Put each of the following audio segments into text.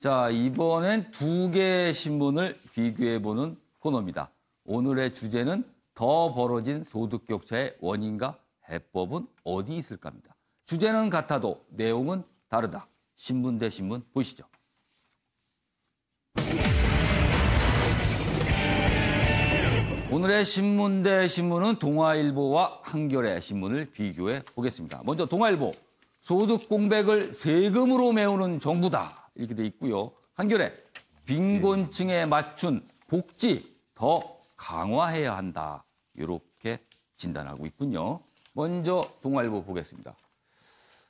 자, 이번엔 두 개의 신문을 비교해보는 코너입니다. 오늘의 주제는 더 벌어진 소득 격차의 원인과 해법은 어디 있을까입니다. 주제는 같아도 내용은 다르다. 신문 대 신문 보시죠. 오늘의 신문 대 신문은 동아일보와 한겨레 신문을 비교해 보겠습니다. 먼저 동아일보, 소득 공백을 세금으로 메우는 정부다. 이렇게 돼 있고요. 한겨레, 빈곤층에 맞춘 복지 더 강화해야 한다. 이렇게 진단하고 있군요. 먼저 동아일보 보겠습니다.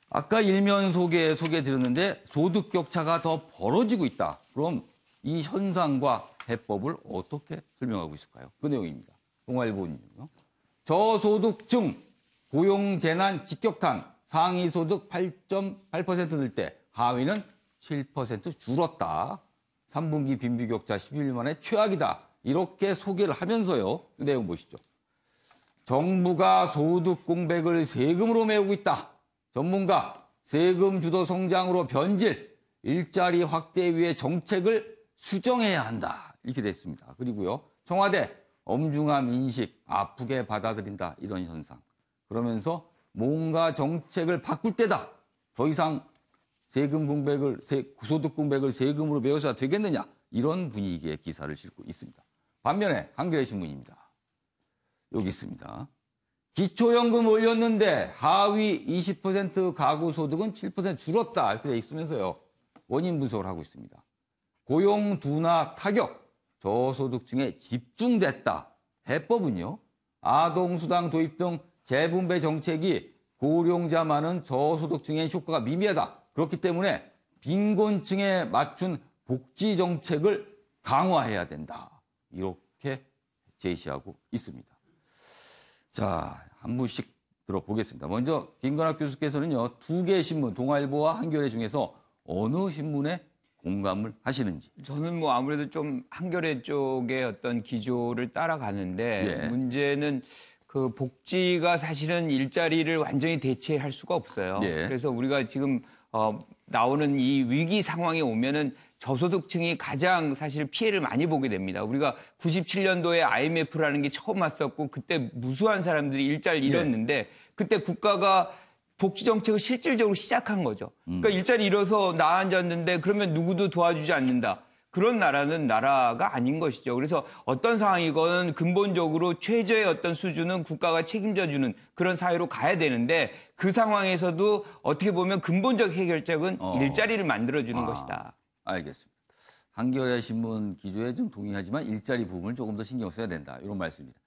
아까 일면 소개해드렸는데 소득 격차가 더 벌어지고 있다. 그럼 이 현상과 해법을 어떻게 설명하고 있을까요? 그 내용입니다. 동아일보는요. 저소득층 고용재난 직격탄 상위 소득 8.8% 늘 때 하위는 7% 줄었다. 3분기 빈부격차 11일 만에 최악이다. 이렇게 소개를 하면서요. 그 내용 보시죠. 정부가 소득 공백을 세금으로 메우고 있다. 전문가, 세금 주도 성장으로 변질, 일자리 확대 위해 정책을 수정해야 한다. 이렇게 됐습니다. 그리고요. 청와대, 엄중함 인식, 아프게 받아들인다. 이런 현상. 그러면서 뭔가 정책을 바꿀 때다. 더 이상 소득 공백을 세금으로 메워서야 되겠느냐. 이런 분위기의 기사를 싣고 있습니다. 반면에 한겨레 신문입니다. 여기 있습니다. 기초연금 올렸는데 하위 20% 가구 소득은 7% 줄었다. 이렇게 돼 있으면서요. 원인 분석을 하고 있습니다. 고용 둔화 타격, 저소득층에 집중됐다. 해법은요. 아동수당 도입 등 재분배 정책이 고령자 많은 저소득층의 효과가 미미하다. 그렇기 때문에 빈곤층에 맞춘 복지 정책을 강화해야 된다. 이렇게 제시하고 있습니다. 자, 한 분씩 들어보겠습니다. 먼저 김건학 교수께서는요. 두 개의 신문, 동아일보와 한겨레 중에서 어느 신문에 공감을 하시는지. 저는 뭐 아무래도 좀 한겨레 쪽의 어떤 기조를 따라가는데 예. 문제는 그 복지가 사실은 일자리를 완전히 대체할 수가 없어요. 예. 그래서 우리가 지금 나오는 이 위기 상황에 오면은 저소득층이 가장 사실 피해를 많이 보게 됩니다. 우리가 97년도에 IMF라는 게 처음 왔었고 그때 무수한 사람들이 일자리를 잃었는데 그때 국가가 복지 정책을 실질적으로 시작한 거죠. 그러니까 일자리 잃어서 나앉았는데 그러면 누구도 도와주지 않는다. 그런 나라는 나라가 아닌 것이죠. 그래서 어떤 상황이건 근본적으로 최저의 어떤 수준은 국가가 책임져주는 그런 사회로 가야 되는데 그 상황에서도 어떻게 보면 근본적 해결책은 일자리를 만들어주는 것이다. 알겠습니다. 한겨레 신문 기조에 좀 동의하지만 일자리 부분을 조금 더 신경 써야 된다. 이런 말씀입니다.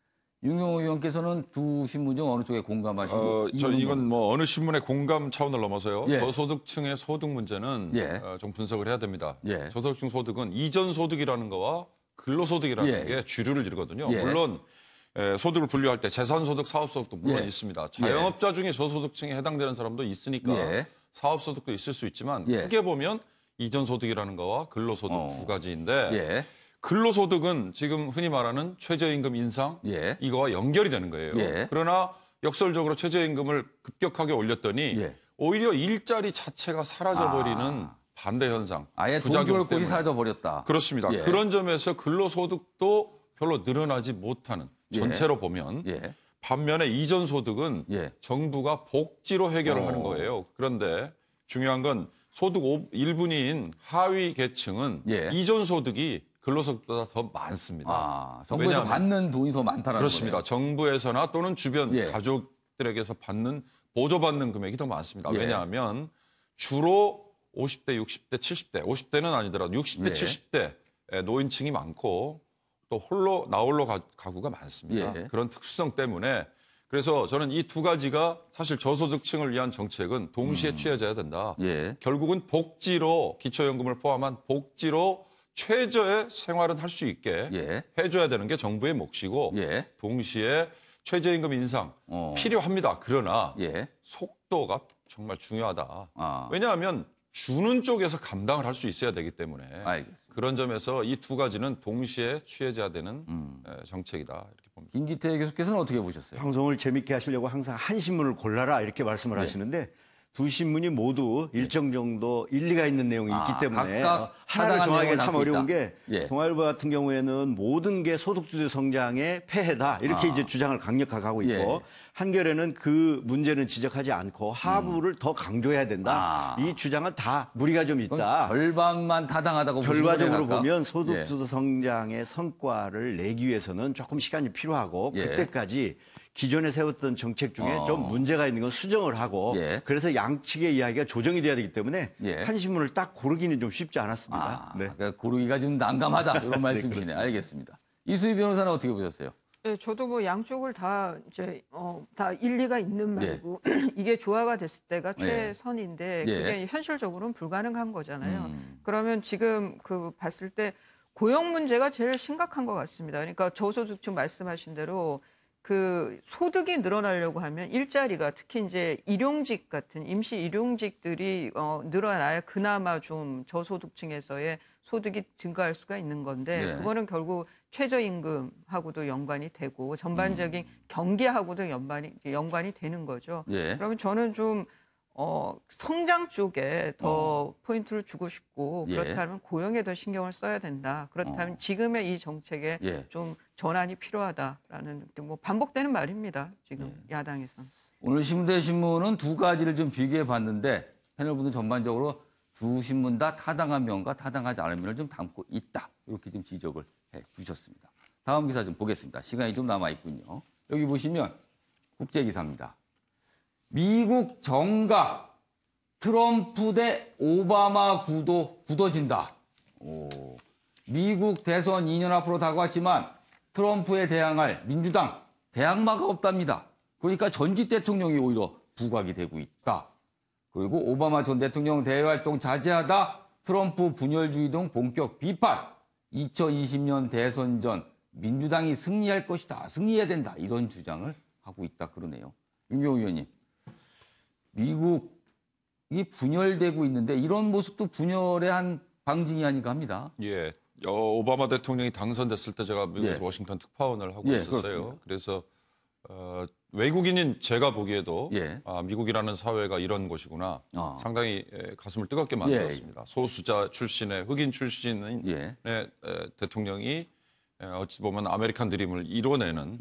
윤경호 의원께서는 두 신문 중 어느 쪽에 공감하시고? 이건 뭐 어느 신문의 공감 차원을 넘어서요. 예. 저소득층의 소득 문제는 예. 좀 분석을 해야 됩니다. 예. 저소득층 소득은 이전 소득이라는 거와 근로소득이라는 예. 게 주류를 이루거든요. 예. 물론 소득을 분류할 때 재산소득, 사업소득도 물론 예. 있습니다. 자영업자 중에 저소득층에 해당되는 사람도 있으니까 예. 사업소득도 있을 수 있지만 예. 크게 보면 이전 소득이라는 거와 근로소득 두 가지인데 예. 근로소득은 지금 흔히 말하는 최저임금 인상 예. 이거와 연결이 되는 거예요. 예. 그러나 역설적으로 최저임금을 급격하게 올렸더니 예. 오히려 일자리 자체가 사라져버리는 반대 현상. 아예 돈 부작용 벌 곳이 때문에. 사라져버렸다. 그렇습니다. 예. 그런 점에서 근로소득도 별로 늘어나지 못하는 예. 전체로 보면 예. 반면에 이전 소득은 예. 정부가 복지로 해결을 하는 거예요. 그런데 중요한 건 소득 1분위인 하위 계층은 예. 이전 소득이 근로소득보다 더 많습니다. 정부에서 왜냐하면 받는 돈이 더 많다는 그렇습니다. 거예요. 정부에서나 또는 주변 예. 가족들에게서 보조받는 금액이 더 많습니다. 예. 왜냐하면 주로 50대, 60대, 70대, 50대는 아니더라도 60대, 예. 70대 노인층이 많고 또 나홀로 가구가 많습니다. 예. 그런 특수성 때문에 그래서 저는 이 두 가지가 사실 저소득층을 위한 정책은 동시에 취해져야 된다. 예. 결국은 복지로 기초연금을 포함한 복지로 최저의 생활은 할 수 있게 예. 해줘야 되는 게 정부의 몫이고 예. 동시에 최저임금 인상 필요합니다. 그러나 예. 속도가 정말 중요하다. 아. 왜냐하면 주는 쪽에서 감당을 할 수 있어야 되기 때문에 알겠습니다. 그런 점에서 이 두 가지는 동시에 취해져야 되는 정책이다. 이렇게 봅니다. 김기태 교수께서는 어떻게 보셨어요? 방송을 재밌게 하시려고 항상 한 신문을 골라라 이렇게 말씀을 하시는데 두 신문이 모두 일정 정도 일리가 있는 내용이 있기 때문에 각각 하나를 정하기가 참 담고 어려운 있다. 게 예. 동아일보 같은 경우에는 모든 게 소득주도 성장의 폐해다 이렇게 이제 주장을 강력하게 하고 있고 예. 한겨레는 그 문제는 지적하지 않고 하부를 더 강조해야 된다. 이 주장은 다 무리가 좀 있다. 절반만 타당하다고 결과적으로 보시면 보면 소득주도 성장의 성과를 내기 위해서는 조금 시간이 필요하고 예. 그때까지 기존에 세웠던 정책 중에 좀 문제가 있는 건 수정을 하고 예. 그래서 양측의 이야기가 조정이 돼야 되기 때문에 예. 한 신문을 딱 고르기는 좀 쉽지 않았습니다. 네. 그러니까 고르기가 좀 난감하다 이런 말씀이시네요. 알겠습니다. 이수희 변호사는 어떻게 보셨어요? 네, 저도 뭐 양쪽을 다 이제 다 일리가 있는 말이고 이게 조화가 됐을 때가 최선인데 예. 그게 현실적으로는 불가능한 거잖아요. 그러면 지금 그 봤을 때 고용 문제가 제일 심각한 것 같습니다. 그러니까 저소득층 말씀하신 대로 그 소득이 늘어나려고 하면 일자리가 특히 이제 일용직 같은 임시 일용직들이 늘어나야 그나마 좀 저소득층에서의 소득이 증가할 수가 있는 건데 네. 그거는 결국 최저임금하고도 연관이 되고 전반적인 경기하고도 연관이 되는 거죠. 예. 그러면 저는 좀 성장 쪽에 더 포인트를 주고 싶고 예. 그렇다면 고용에 더 신경을 써야 된다. 그렇다면 지금의 이 정책에 예. 좀 전환이 필요하다라는 뭐 반복되는 말입니다. 지금 야당에서는. 오늘 신문대 신문은 두 가지를 좀 비교해 봤는데 패널분들 전반적으로 두 신문 다 타당한 면과 타당하지 않은 면을 좀 담고 있다. 이렇게 좀 지적을 해 주셨습니다. 다음 기사 좀 보겠습니다. 시간이 좀 남아 있군요. 여기 보시면 국제 기사입니다. 미국 정가 트럼프 대 오바마 구도 굳어진다. 미국 대선 2년 앞으로 다가왔지만 트럼프에 대항할 민주당 대항마가 없답니다. 그러니까 전직 대통령이 오히려 부각이 되고 있다. 그리고 오바마 전 대통령 대외활동 자제하다 트럼프 분열주의 등 본격 비판. 2020년 대선 전 민주당이 승리할 것이다. 승리해야 된다. 이런 주장을 하고 있다. 그러네요. 윤경호 의원님. 미국이 분열되고 있는데 이런 모습도 분열의 한 방증이 아닌가 합니다. 예. 오바마 대통령이 당선됐을 때 제가 미국에서 워싱턴 특파원을 하고 있었어요. 그렇습니다. 그래서 외국인인 제가 보기에도 미국이라는 사회가 이런 곳이구나. 상당히 가슴을 뜨겁게 만들었습니다. 소수자 출신의 흑인 출신의 대통령이 어찌 보면 아메리칸 드림을 이뤄내는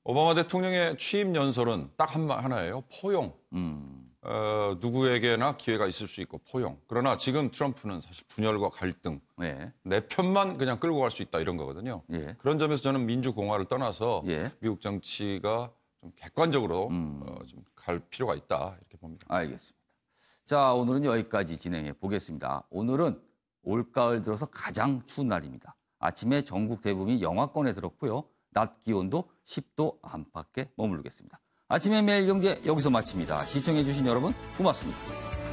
오바마 대통령의 취임 연설은 딱 하나예요. 포용. 누구에게나 기회가 있을 수 있고 포용. 그러나 지금 트럼프는 사실 분열과 갈등, 내 편만 그냥 끌고 갈 수 있다 이런 거거든요. 그런 점에서 저는 민주공화를 떠나서 미국 정치가 좀 객관적으로 좀 갈 필요가 있다 이렇게 봅니다. 알겠습니다. 자, 오늘은 여기까지 진행해 보겠습니다. 오늘은 올가을 들어서 가장 추운 날입니다. 아침에 전국 대부분이 영하권에 들었고요. 낮 기온도 10도 안팎에 머무르겠습니다. 아침에 매일 경제 여기서 마칩니다. 시청해 주신 여러분 고맙습니다.